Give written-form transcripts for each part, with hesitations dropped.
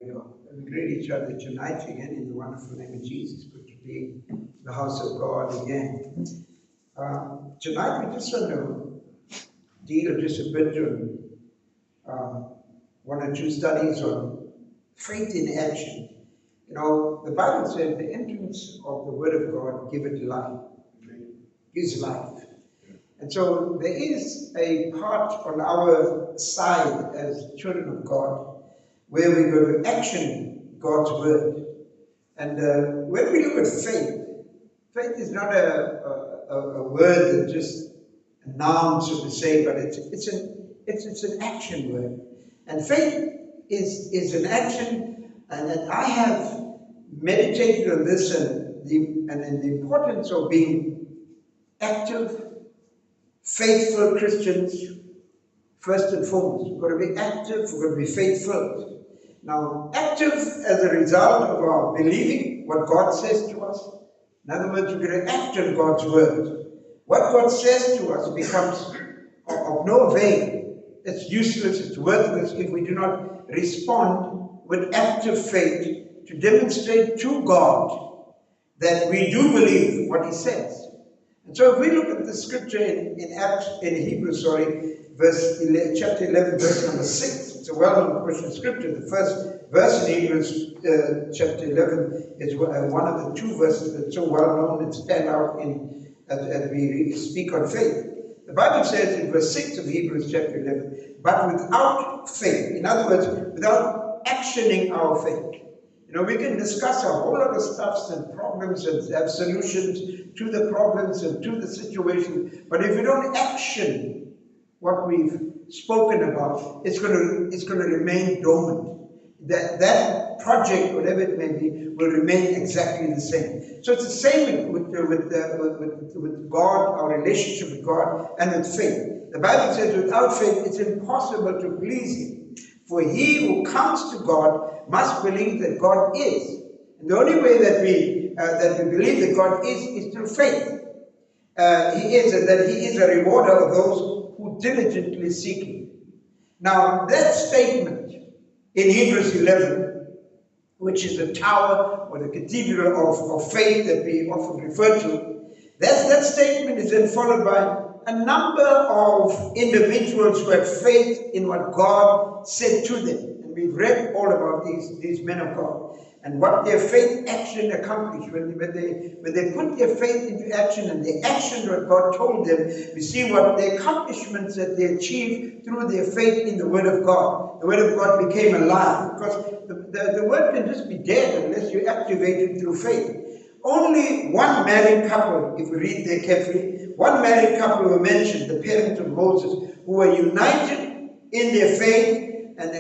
We greet each other tonight again in the wonderful name of Jesus. Good to be in the house of God again. Tonight we just want to deal just a bit on one or two studies on faith in action. You know, the Bible says the entrance of the Word of God giveth life, gives life. And so there is a part on our side as children of God where we go to action God's Word. And when we look at faith, faith is not a word that just a noun, so to say, but it's an action word. And faith is an action, and I have meditated on this and the importance of being active, faithful Christians. First and foremost, we've got to be active, we've got to be faithful. Now, active as a result of our believing what God says to us. In other words, we're going to act on God's word. What God says to us becomes of no avail. It's useless, it's worthless if we do not respond with active faith to demonstrate to God that we do believe what He says. And so if we look at the scripture in Hebrews, chapter 11, verse number 6, it's a well-known portion of scripture. The first verse in Hebrews chapter 11 is one of the two verses that's so well-known and stand out as we speak on faith. The Bible says in verse 6 of Hebrews chapter 11, but without faith, in other words, without actioning our faith. You know, we can discuss a whole lot of stuffs and problems and have solutions to the problems and to the situation, but if we don't action what we've spoken about, it's going to remain dormant. That project, whatever it may be, will remain exactly the same. So it's the same with God, our relationship with God, and with faith. The Bible says without faith it's impossible to please Him. For he who comes to God must believe that God is. And the only way that we believe that God is through faith. He is a rewarder of those who diligently seek Him. Now, that statement in Hebrews 11, which is the tower or the cathedral of faith that we often refer to, that statement is then followed by a number of individuals who had faith in what God said to them. And we've read all about these men of God and what their faith action accomplished. When they put their faith into action and they actioned what God told them, we see what the accomplishments that they achieved through their faith in the Word of God. The Word of God became alive, because the Word can just be dead unless you activate it through faith. Only one married couple, if we read there carefully, one married couple were mentioned, the parents of Moses, who were united in their faith and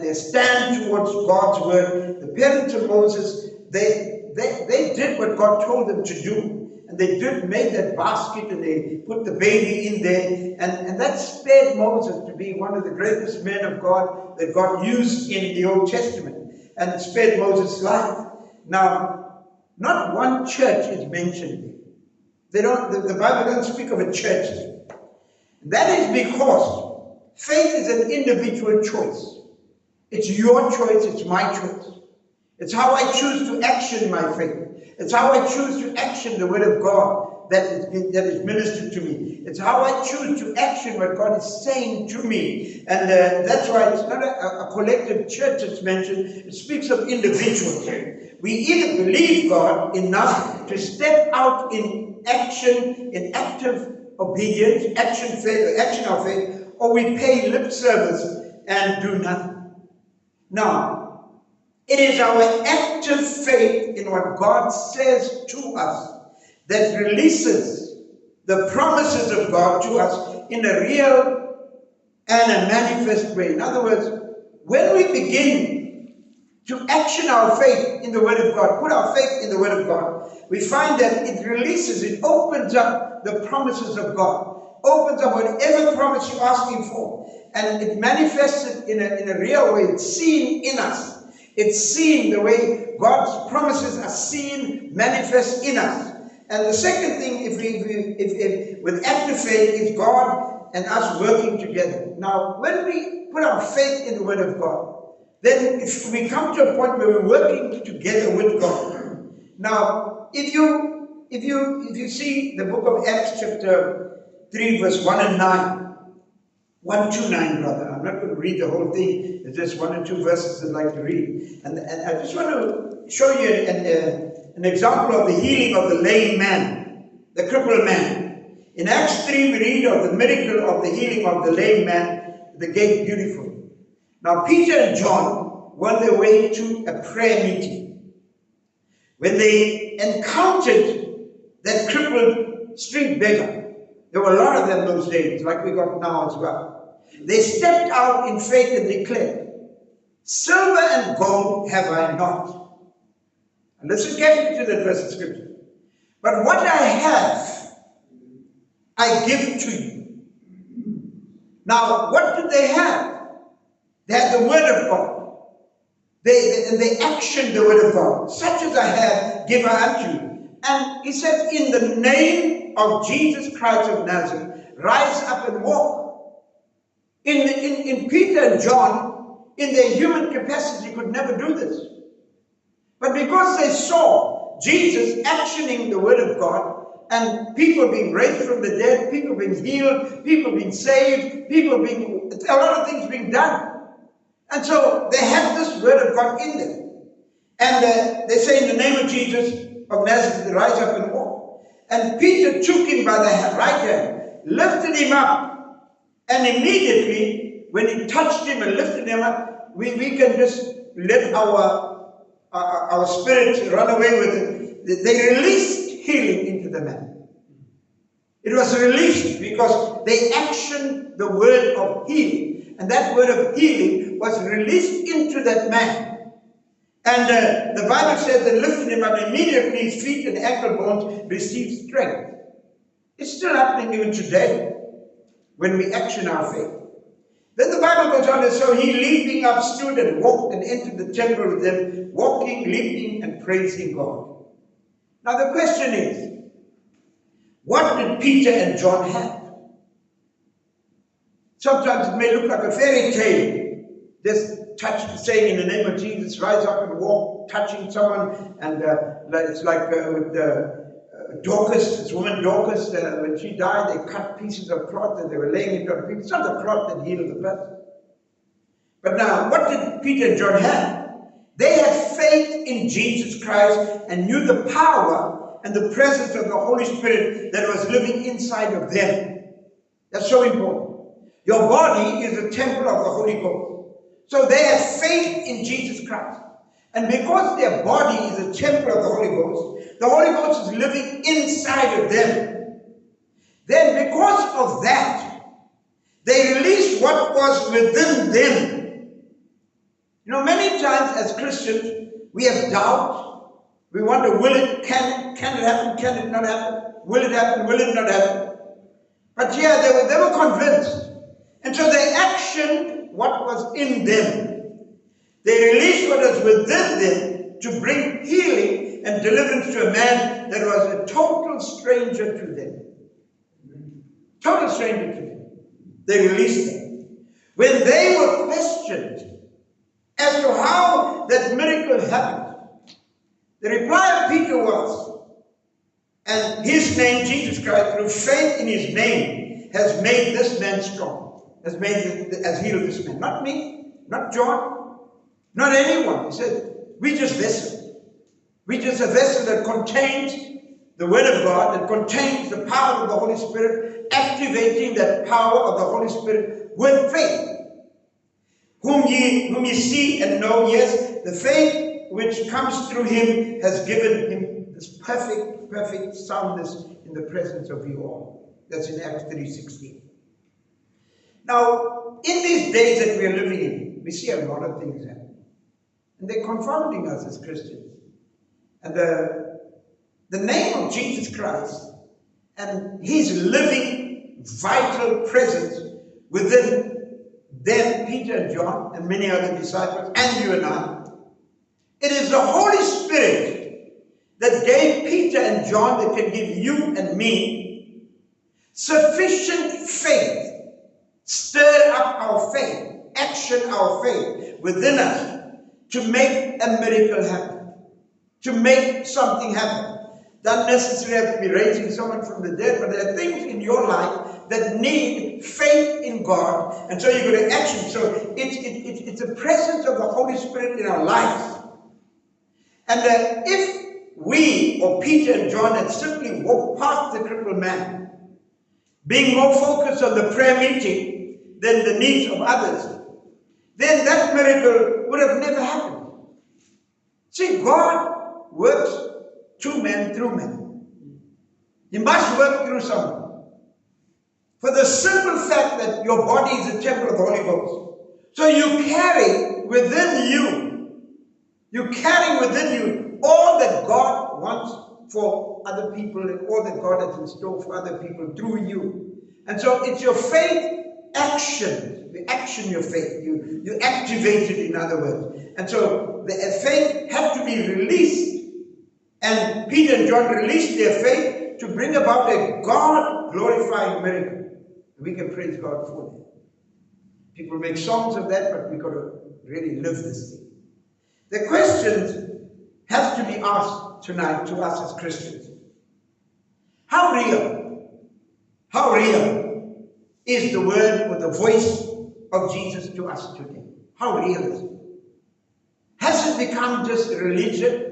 their stand towards God's word. The parents of Moses, they did what God told them to do. And they made that basket and they put the baby in there. And that spared Moses to be one of the greatest men of God that God used in the Old Testament. And it spared Moses' life. Now, not one church is mentioned there. The Bible doesn't speak of a church. That is because faith is an individual choice. It's your choice, it's my choice. It's how I choose to action my faith. It's how I choose to action the Word of God that is ministered to me. It's how I choose to action what God is saying to me. And that's why it's not a collective church that's mentioned. It speaks of individuals. We either believe God enough to step out in action, in active obedience, action our faith, or we pay lip service and do nothing. Now, it is our active faith in what God says to us that releases the promises of God to us in a real and a manifest way. In other words, when we begin to action our faith in the Word of God, put our faith in the Word of God, we find that it releases, it opens up the promises of God, opens up whatever promise you're asking for, and it manifests it in a real way. It's seen in us. It's seen the way God's promises are seen, manifest in us. And the second thing, if with active faith, is God and us working together. Now, when we put our faith in the Word of God, then if we come to a point where we're working together with God. Now, if you see the book of Acts chapter 3 verse 1 and 9, 1 to 9 rather, I'm not going to read the whole thing, it's just 1 or 2 verses I'd like to read. And I just want to show you an example of the healing of the lame man, the crippled man. In Acts 3 we read of the miracle of the healing of the lame man, the gate beautiful. Now Peter and John were on their way to a prayer meeting. When they encountered that crippled street beggar, there were a lot of them those days, like we got now as well. They stepped out in faith and declared, "Silver and gold have I not." And listen carefully to that verse of scripture. "But what I have, I give to you." Now, what did they have? They had the word of God. They actioned the word of God. "Such as I have, give I unto you." And he says, "In the name of Jesus Christ of Nazareth, rise up and walk." In Peter and John, in their human capacity, could never do this. But because they saw Jesus actioning the word of God, and people being raised from the dead, people being healed, people being saved, a lot of things being done. And so they have this word of God in them. And they say, "In the name of Jesus of Nazareth, rise up and walk." And Peter took him by the right hand, lifted him up, and immediately, when he touched him and lifted him up, we can just let our spirits run away with it. They released healing into the man. It was released because they actioned the word of healing. And that word of healing was released into that man. And the Bible says they lifted him up, immediately his feet and ankle bones received strength. It's still happening even today when we action our faith. Then the Bible goes on, and so he leaping up stood and walked and entered the temple with them, walking, leaping, and praising God. Now the question is, what did Peter and John have? Sometimes it may look like a fairy tale, just saying, "In the name of Jesus, rise up and walk," touching someone, and it's like with Dorcas, this woman Dorcas, when she died, they cut pieces of cloth and they were laying it on people. It's not the cloth that healed the person. But now, what did Peter and John have? They had faith in Jesus Christ and knew the power and the presence of the Holy Spirit that was living inside of them. That's so important. Your body is a temple of the Holy Ghost. So they have faith in Jesus Christ. And because their body is a temple of the Holy Ghost is living inside of them. Then because of that, they released what was within them. You know, many times as Christians, we have doubt. We wonder, can it happen? Can it not happen? Will it happen? Will it not happen? But yeah, they were convinced. And so they actioned what was in them. They released what was within them to bring healing and deliverance to a man that was a total stranger to them. Total stranger to them. They released them. When they were questioned as to how that miracle happened, the reply of Peter was, "And his name, Jesus Christ, through faith in his name, has made this man strong." Has healed this man. Not me, not John, not anyone. He said, "We just vessels. We just a vessel that contains the word of God, that contains the power of the Holy Spirit, activating that power of the Holy Spirit with faith. Whom ye see and know, yes, the faith which comes through him has given him this perfect soundness in the presence of you all." That's in Acts 3:16. Now, in these days that we are living in, we see a lot of things happen. And they're confounding us as Christians. And the name of Jesus Christ and his living, vital presence within them, Peter and John, and many other disciples, and you and I. It is the Holy Spirit that gave Peter and John, that can give you and me sufficient faith, stir up our faith, action our faith within us to make a miracle happen, to make something happen. Doesn't necessarily have to be raising someone from the dead, but there are things in your life that need faith in God, and so you go to action. So it's the presence of the Holy Spirit in our lives. And if we, or Peter and John, had simply walked past the crippled man, being more focused on the prayer meeting than the needs of others, then that miracle would have never happened. See, God works to men through men. He must work through someone. For the simple fact that your body is a temple of the Holy Ghost. So you carry within you all that God wants for other people and all that God has in store for other people through you. And so it's your faith action. You action your faith. You activate it, in other words. And so the faith had to be released. And Peter and John released their faith to bring about a God-glorifying miracle. We can praise God for that. People make songs of that, but we've got to really live this thing. The questions have to be asked tonight to us as Christians. How real is the word or the voice of Jesus to us today? How real is it? Has it become just a religion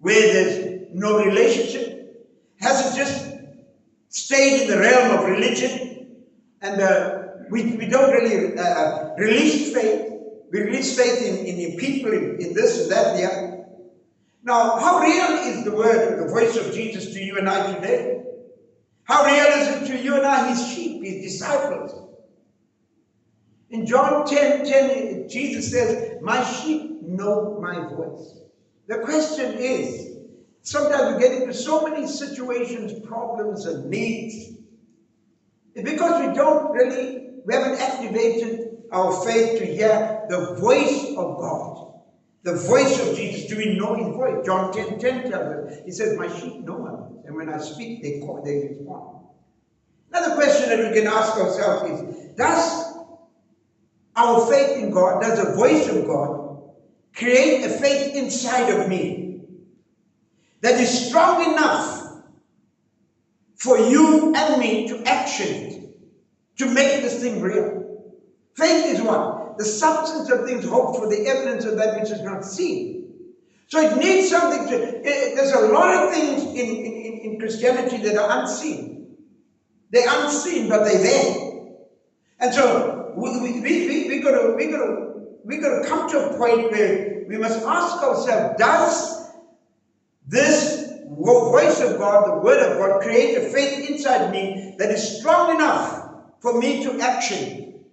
where there's no relationship? Has it just stayed in the realm of religion? And we don't really release faith. We release faith in people, in this and that and the other. Now, how real is the word or the voice of Jesus to you and I today? How real is it to you and I, his sheep, his disciples? In John 10:10, Jesus says, my sheep know my voice. The question is, sometimes we get into so many situations, problems, and needs. It's because we haven't activated our faith to hear the voice of God. The voice of Jesus. Do we know his voice? John 10:10 tells us, he says, my sheep know my voice. And when I speak, they respond. Another question that we can ask ourselves is, does our faith in God, does the voice of God create a faith inside of me that is strong enough for you and me to action it, to make this thing real? Faith is what? The substance of things hoped for, the evidence of that which is not seen. So it needs something there's a lot of things in Christianity that are unseen. They're unseen, but they're there. And so we got to come to a point where we must ask ourselves, does this voice of God, the word of God, create a faith inside me that is strong enough for me to action,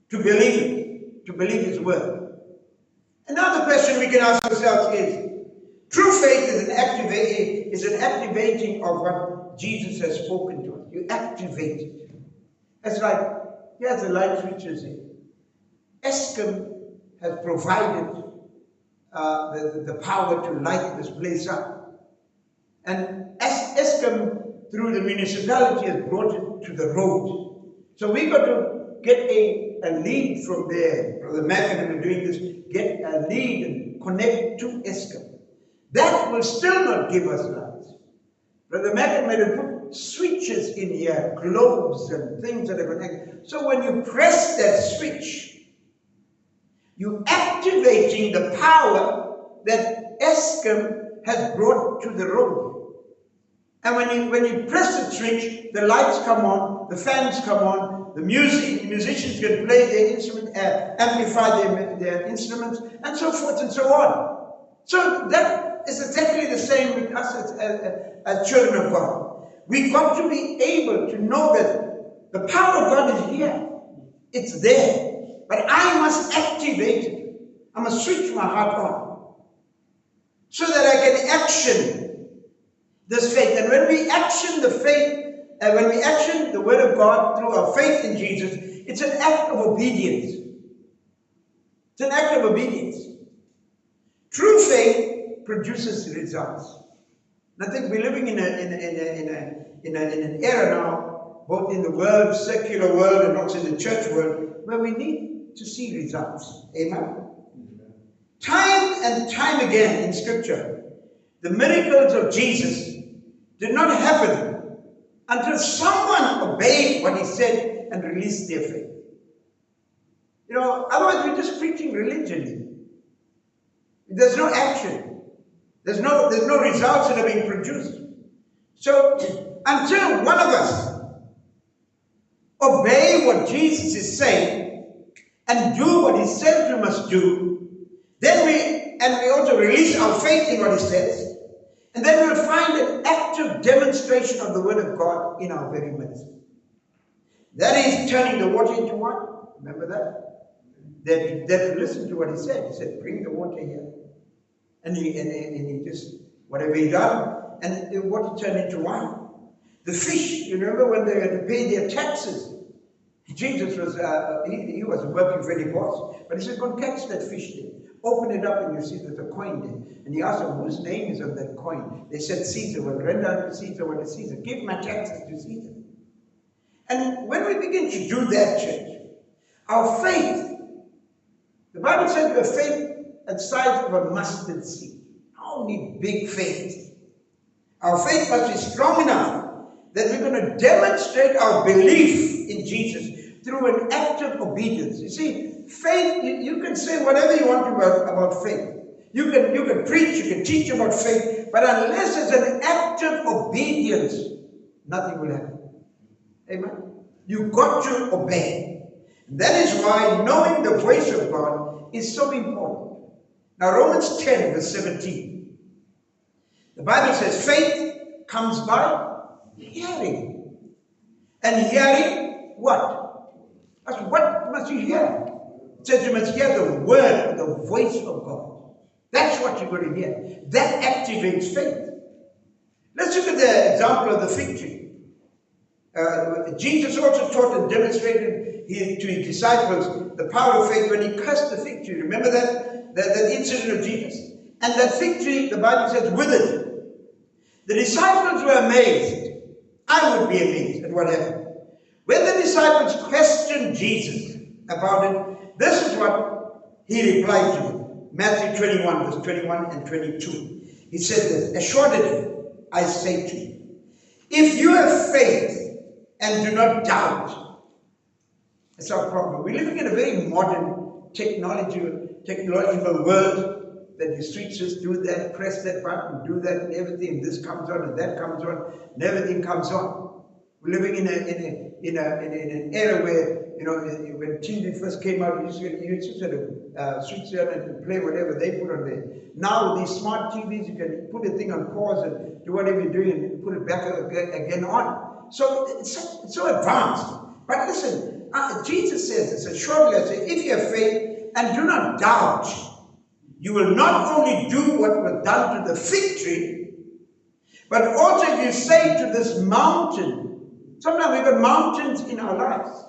to believe it, to believe his word? Another question we can ask ourselves is, true faith is an activating of what Jesus has spoken to us. You activate it. It's like, here's the light switches in. Eskom has provided the power to light this place up. And Eskom, through the municipality, has brought it to the road. So we got to get a lead from there. Brother Mackin, we're doing this, get a lead and connect to Eskom. That will still not give us light. Brother Mackin made a put switches in here, globes and things that are connected. So when you press that switch, you're activating the power that Eskom has brought to the road. And when you press the switch, the lights come on, the fans come on, the musicians can play their instrument, amplify their instruments, and so forth and so on. So that is exactly the same with us as children of God. We've got to be able to know that the power of God is here. It's there. But I must activate it. I must switch my heart on so that I can action this faith. And when we action the faith, when we action the word of God through our faith in Jesus, it's an act of obedience. It's an act of obedience. True faith produces results. And I think we're living in an era now, both in the world, secular world, and also in the church world, where we need to see results. Amen? Time and time again in Scripture, the miracles of Jesus did not happen until someone obeyed what he said and released their faith. You know, otherwise we're just preaching religion. There's no action. There's no results that are being produced. So until one of us obey what Jesus is saying and do what he says we must do, then we also release our faith in what he says, and then we'll find an active demonstration of the word of God in our very midst. That is turning the water into wine. Remember that? That listened to what he said. He said, bring the water here. And he just, whatever he done, and the water turned into wine. The fish, you remember when they had to pay their taxes? Jesus was, he wasn't working for any boss, but he said, go and catch that fish there. Open it up and you see there's a coin there. And he asked them, whose name is on that coin? They said, Caesar. Well, render unto Caesar what is Caesar. Give my taxes to Caesar. And when we begin to do that, church, our faith, the Bible says we have faith the size of a mustard seed. How need big faith? Our faith must be strong enough that we're going to demonstrate our belief in Jesus through an active obedience. You see, faith, you can say whatever you want about faith. You can preach, you can teach about faith, but unless there's an active obedience, nothing will happen. Amen? You've got to obey. That is why knowing the voice of God is so important. Now, Romans 10, verse 17. The Bible says, faith comes by hearing. And hearing what? That's what must you hear? It says you must hear the word, the voice of God. That's what you're going to hear. That activates faith. Let's look at the example of the fig tree. Jesus also taught and demonstrated to his disciples the power of faith when he cursed the fig tree. Remember that incident of Jesus? And that fig tree, the Bible says, withered. The disciples were amazed. I would be amazed at what happened. When the disciples questioned Jesus about it, this is what he replied to them. Matthew 21, verse 21 and 22. He said this, assuredly, I say to you, if you have faith and do not doubt, that's our problem. We're living in a very modern technological world that the streets just do that, press that button, do that, and everything. This comes on, and that comes on, and everything comes on. We're living in an era where, you know, when TV first came out, you used to sort of switch on and play whatever they put on there. Now with these smart TVs, you can put a thing on pause and do whatever you're doing and put it back again on. So it's so advanced. But listen, Jesus says this, and surely I say, if you have faith and do not doubt, you will not only do what was done to the fig tree, but also if you say to this mountain, sometimes we've got mountains in our lives.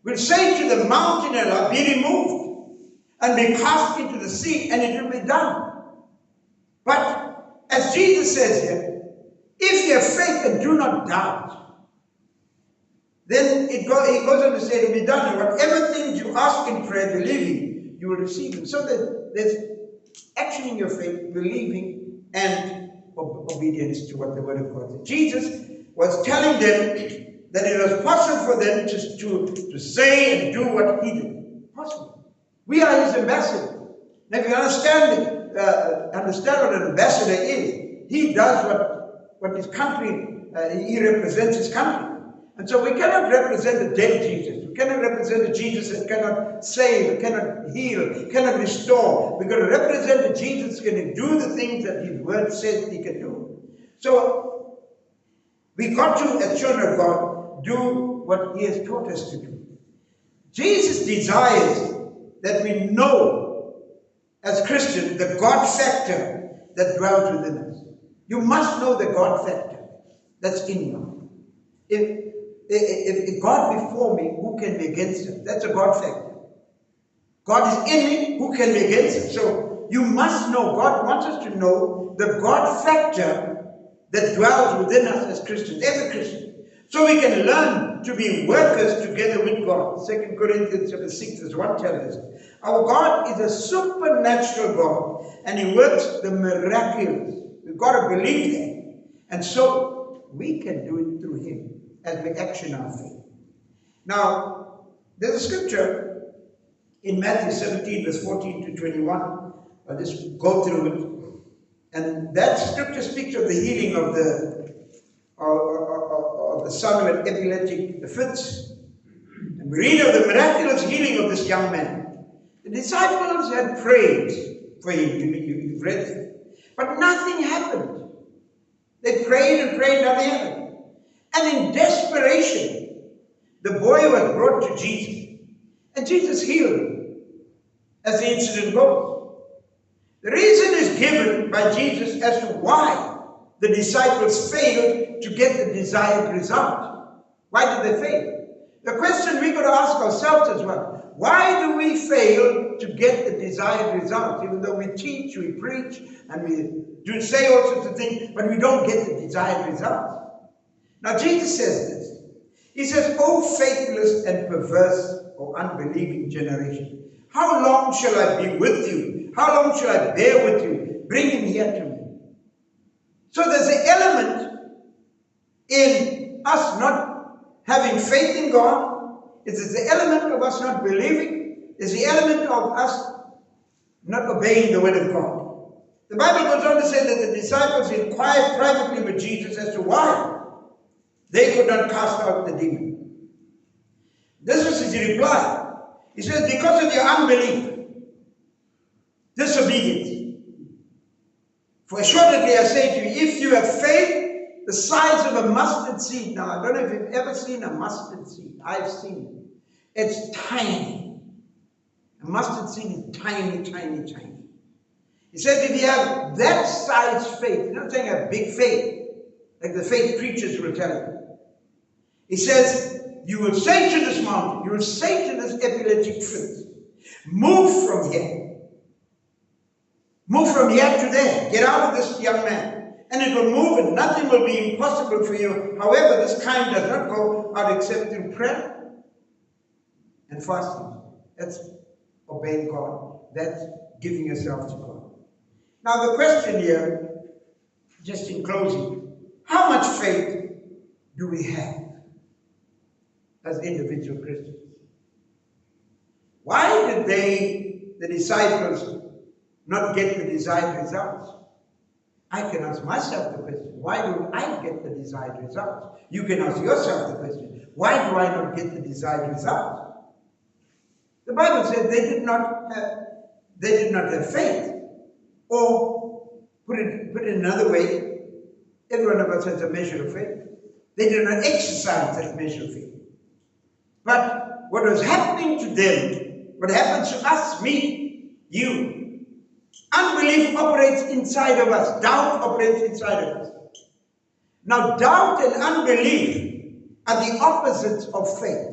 We'll say to the mountain in our life, be removed and be cast into the sea, and it will be done. But as Jesus says here, if you have faith and do not doubt, then he goes on to say it will be done. And whatever things you ask in prayer, believing, you will receive them. So that there's action in your faith, believing, and obedience to what the Word of God says. Jesus was telling them that it was possible for them to say and do what he did. Possible. We are his ambassador. Now, if you understand what an ambassador is, he does what his country, he represents his country. And so we cannot represent a dead Jesus. We cannot represent a Jesus that cannot save, cannot heal, cannot restore. We're going to represent a Jesus that can do the things that his word says he can do. So we got to, as children of God, do what he has taught us to do. Jesus desires that we know, as Christians, the God factor that dwells within us. You must know the God factor that's in you. If God before me, who can be against him? That's a God factor. God is in me, who can be against him? So you must know, God wants us to know the God factor that dwells within us as Christians, every Christian. So we can learn to be workers together with God. 2 Corinthians chapter 6 verse 1 tells us, our God is a supernatural God, and He works the miraculous. We've got to believe that. And so we can do it through Him as we action our faith. Now, there's a scripture in Matthew 17 verse 14 to 21. I'll just go through it. And that scripture speaks of the healing of the son with epileptic fits. And we read of the miraculous healing of this young man. The disciples had prayed for him. You've read it. But nothing happened. They prayed and prayed, nothing happened. And in desperation, the boy was brought to Jesus. And Jesus healed him, as the incident goes. The reason is given by Jesus as to why the disciples failed to get the desired result. Why did they fail? The question we've got to ask ourselves as well. Why do we fail to get the desired result? Even though we teach, we preach, and we do say all sorts of things, but we don't get the desired result. Now Jesus says this. He says, "O faithless and perverse or unbelieving generation, how long shall I be with you? How long shall I bear with you? Bring him here to me." So there's an element in us not having faith in God. It's the element of us not believing. It's the element of us not obeying the word of God. The Bible goes on to say that the disciples inquired privately with Jesus as to why they could not cast out the demon. This was his reply. He says, because of your unbelief, disobedience. For assuredly I say to you, if you have faith the size of a mustard seed. Now, I don't know if you've ever seen a mustard seed. I've seen it. It's tiny. A mustard seed is tiny, tiny, tiny. He says if you have that size faith, you're not saying a big faith, like the faith preachers will tell you. He says, you will say to this mountain, you will say to this epileptic fit, move from here. Move from here to there. Get out of this young man. And it will move and nothing will be impossible for you. However, this kind does not go out except through prayer and fasting. That's obeying God. That's giving yourself to God. Now the question here, just in closing, how much faith do we have as individual Christians? Why did the disciples, not get the desired results? I can ask myself the question, why don't I get the desired results? You can ask yourself the question, why do I not get the desired results? The Bible says they did not have faith. Or, put it another way, every one of us has a measure of faith. They did not exercise that measure of faith. But what was happening to them, what happens to us, me, you, unbelief operates inside of us. Doubt operates inside of us. Now, doubt and unbelief are the opposites of faith.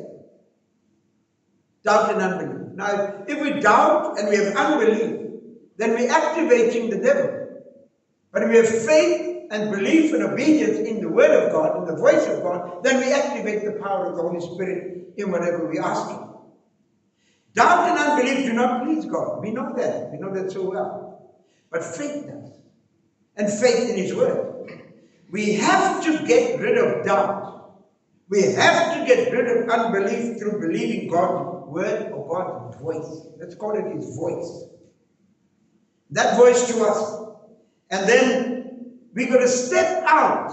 Doubt and unbelief. Now, if we doubt and we have unbelief, then we're activating the devil. But if we have faith and belief and obedience in the word of God, in the voice of God, then we activate the power of the Holy Spirit in whatever we ask Him. Doubt and unbelief do not please God. We know that. We know that so well. But faith does. And faith in His word. We have to get rid of doubt. We have to get rid of unbelief through believing God's word or God's voice. Let's call it His voice. That voice to us. And then we're going to step out.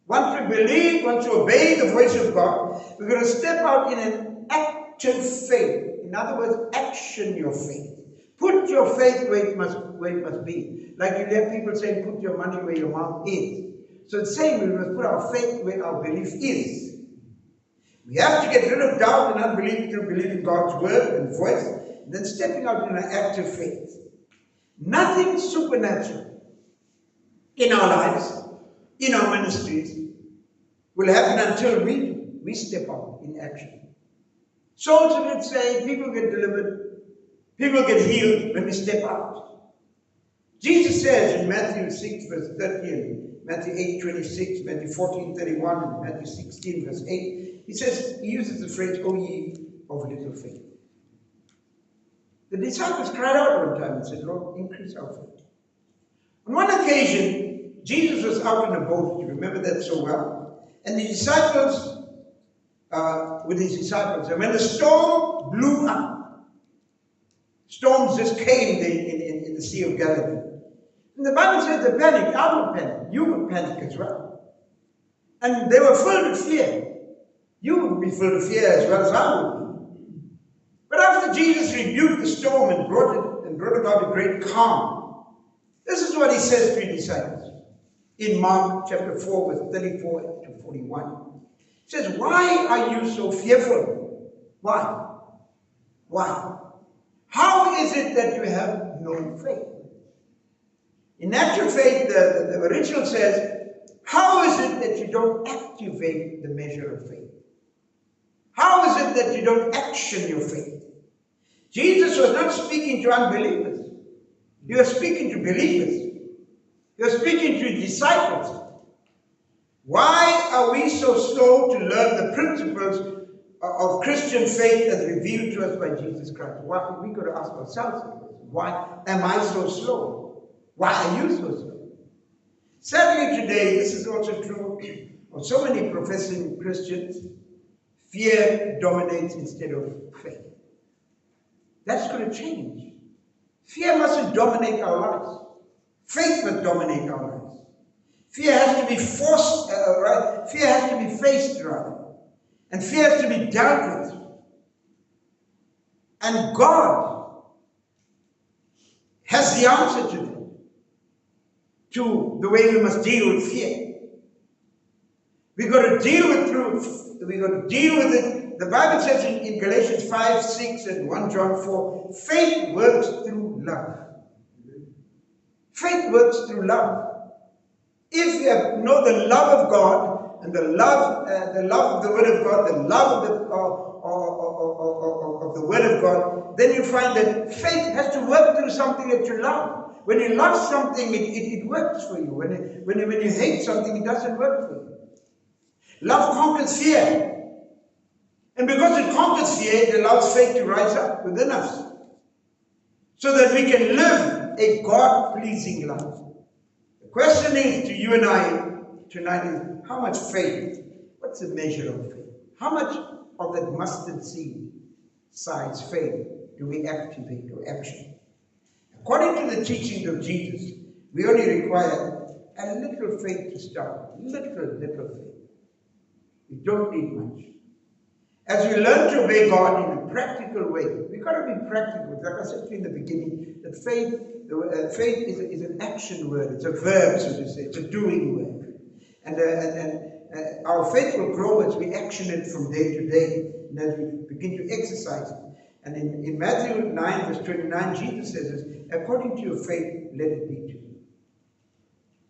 Once we believe, once we obey the voice of God, we're going to step out in an active faith. In other words, action your faith. Put your faith where it must be. Like you hear people say, put your money where your mouth is. So it's saying we must put our faith where our belief is. We have to get rid of doubt and unbelief through believing God's word and voice, and then stepping out in an active faith. Nothing supernatural in our lives, in our ministries, will happen until we step out in action. Souls get saved, people get delivered, people get healed when we step out. Jesus says in Matthew 6 verse 13, Matthew 8:26, Matthew 14:31, and Matthew 16 verse 8, He says, he uses the phrase, "O ye of little faith." The disciples cried out one time and said, "Lord, increase our faith." On one occasion, Jesus was out in a boat. You remember that so well. And the disciples, with his disciples, and when the storm blew up, storms just came in the Sea of Galilee. And the Bible says they panicked. I would panic. You would panic as well. And they were filled with fear. You would be filled with fear as well as I would be. But after Jesus rebuked the storm and brought about a great calm, this is what he says to his disciples in Mark chapter 4, verse 34 to 41. He says, "Why are you so fearful?" Why? Why? How is it that you have no faith? In natural faith, the original says, how is it that you don't activate the measure of faith? How is it that you don't action your faith? Jesus was not speaking to unbelievers. He was speaking to believers. He was speaking to disciples. Why are we so slow to learn the principles of Christian faith as revealed to us by Jesus Christ? Why? We got to ask ourselves, why am I so slow? Why are you so slow? Sadly today, this is also true of so many professing Christians. Fear dominates instead of faith. That's going to change. Fear mustn't dominate our lives. Faith must dominate our lives. Fear has to be forced, right? Fear has to be faced, rather. And fear has to be dealt with. And God has the answer to that, to the way we must deal with fear. We've got to deal with truth. We've got to deal with it. The Bible says in Galatians 5, 6, and 1 John 4, faith works through love. Faith works through love. If you know the love of God and the love of the Word of God, the love of the Word of God, then you find that faith has to work through something that you love. When you love something, it works for you. When you hate something, it doesn't work for you. Love conquers fear. And because it conquers fear, it allows faith to rise up within us, so that we can live a God-pleasing life. The question is to you and I tonight is, how much faith? What's the measure of faith? How much of that mustard seed size faith do we activate or action? According to the teachings of Jesus, we only require a little faith to start. Little faith. We don't need much. As we learn to obey God in a practical way, we've got to be practical. Like I said to you in the beginning, that faith is an action word. It's a verb, so to say. It's a doing word. And our faith will grow as we action it from day to day, and as we begin to exercise it. And in Matthew 9, verse 29, Jesus says this, according to your faith, let it be to you.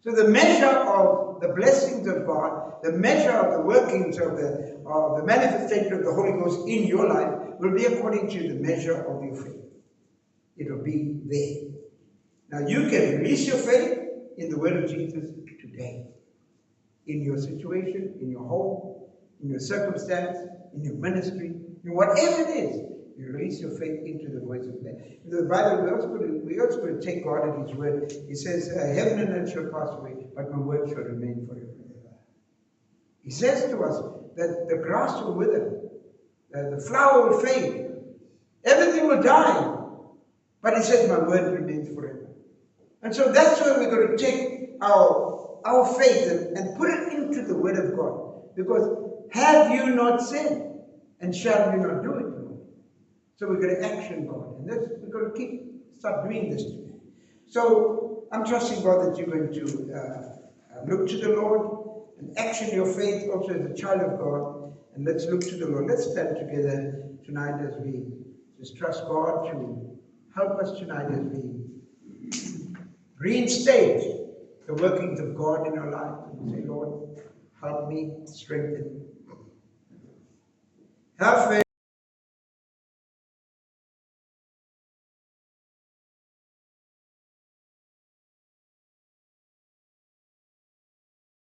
So the measure of the blessings of God, the measure of the workings of the manifestation of the Holy Ghost in your life will be according to the measure of your faith. It will be there. Now you can release your faith in the word of Jesus today. In your situation, in your home, in your circumstance, in your ministry, in whatever it is, you release your faith into the words of God. In the Bible, we also going to take God at His word. He says, heaven and earth shall pass away, but my word shall remain forever. He says to us that the grass will wither, the flower will fade, everything will die. But He says, my word remains forever. And so that's where we're going to take our faith and put it into the word of God. Because have you not said, and shall you not do it, Lord? So we're going to action God. And we're going to start doing this today. So I'm trusting God that you're going to look to the Lord and action your faith also as a child of God. And let's look to the Lord. Let's stand together tonight as we just trust God to help us tonight as we reinstate the workings of God in our life. And say, Lord, help me, strengthen me. Have faith.